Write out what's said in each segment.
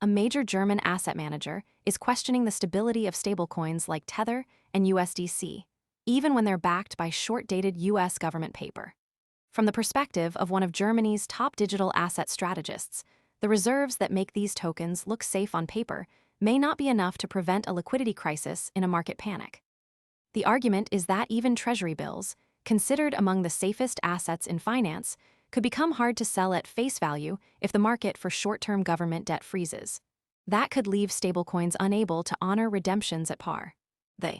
a major German asset manager, is questioning the stability of stablecoins like Tether and USDC, even when they're backed by short-dated US government paper. From the perspective of one of Germany's top digital asset strategists, the reserves that make these tokens look safe on paper may not be enough to prevent a liquidity crisis in a market panic. The argument is that even Treasury bills, considered among the safest assets in finance, could become hard to sell at face value if the market for short-term government debt freezes. That could leave stablecoins unable to honor redemptions at par. The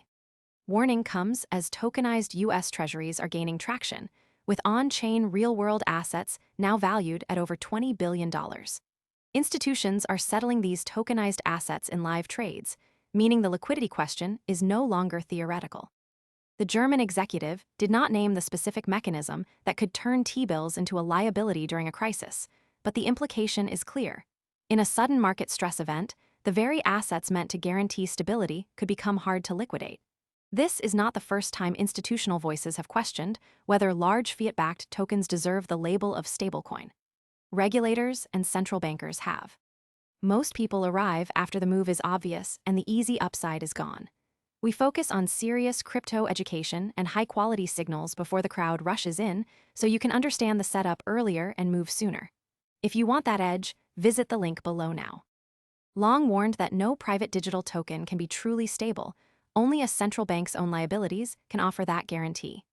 warning comes as tokenized US Treasuries are gaining traction, with on-chain real-world assets now valued at over $20 billion. Institutions are settling these tokenized assets in live trades, meaning the liquidity question is no longer theoretical. The German executive did not name the specific mechanism that could turn T-bills into a liability during a crisis, but the implication is clear. In a sudden market stress event, the very assets meant to guarantee stability could become hard to liquidate. This is not the first time institutional voices have questioned whether large fiat-backed tokens deserve the label of stablecoin. Regulators and central bankers have. Most people arrive after the move is obvious and the easy upside is gone. We focus on serious crypto education and high-quality signals before the crowd rushes in, so you can understand the setup earlier and move sooner. If you want that edge, visit the link below now. Long warned that no private digital token can be truly stable, only a central bank's own liabilities can offer that guarantee.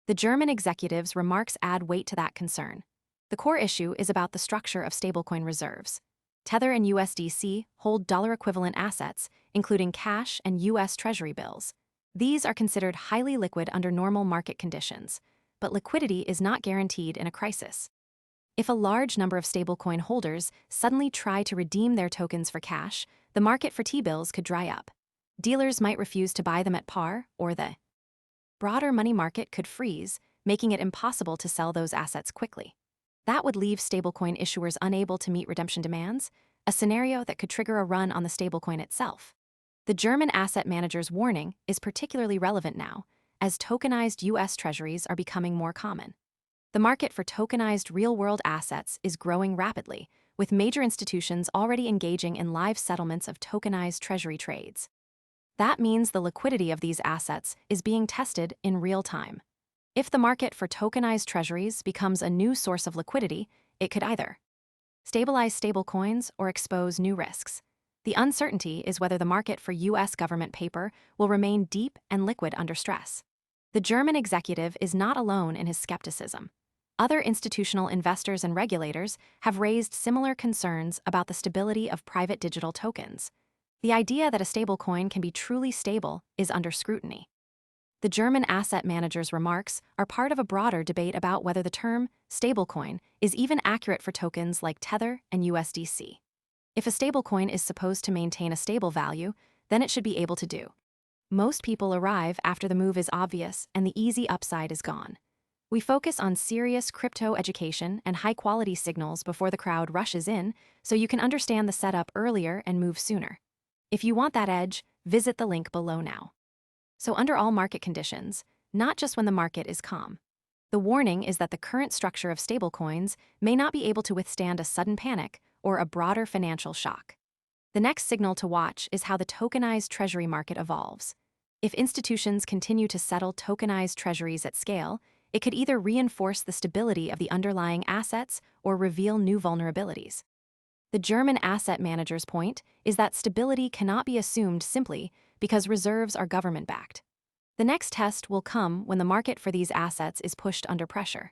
The German executive's remarks add weight to that concern. The core issue is about the structure of stablecoin reserves. Tether and USDC hold dollar-equivalent assets, including cash and US Treasury bills. These are considered highly liquid under normal market conditions, but liquidity is not guaranteed in a crisis. If a large number of stablecoin holders suddenly try to redeem their tokens for cash, the market for T-bills could dry up. Dealers might refuse to buy them at par, or the broader money market could freeze, making it impossible to sell those assets quickly. That would leave stablecoin issuers unable to meet redemption demands, a scenario that could trigger a run on the stablecoin itself. The German asset manager's warning is particularly relevant now, as tokenized US Treasuries are becoming more common. The market for tokenized real-world assets is growing rapidly, with major institutions already engaging in live settlements of tokenized Treasury trades. That means the liquidity of these assets is being tested in real time. If the market for tokenized treasuries becomes a new source of liquidity, it could either stabilize stablecoins or expose new risks. The uncertainty is whether the market for US government paper will remain deep and liquid under stress. The German executive is not alone in his skepticism. Other institutional investors and regulators have raised similar concerns about the stability of private digital tokens. The idea that a stablecoin can be truly stable is under scrutiny. The German asset manager's remarks are part of a broader debate about whether the term stablecoin is even accurate for tokens like Tether and USDC. If a stablecoin is supposed to maintain a stable value, then it should be able to do. Most people arrive after the move is obvious and the easy upside is gone. We focus on serious crypto education and high-quality signals before the crowd rushes in, so you can understand the setup earlier and move sooner. If you want that edge, visit the link below now. So under all market conditions, not just when the market is calm. The warning is that the current structure of stablecoins may not be able to withstand a sudden panic or a broader financial shock. The next signal to watch is how the tokenized treasury market evolves. If institutions continue to settle tokenized treasuries at scale, it could either reinforce the stability of the underlying assets or reveal new vulnerabilities. The German asset manager's point is that stability cannot be assumed simply because reserves are government-backed. The next test will come when the market for these assets is pushed under pressure.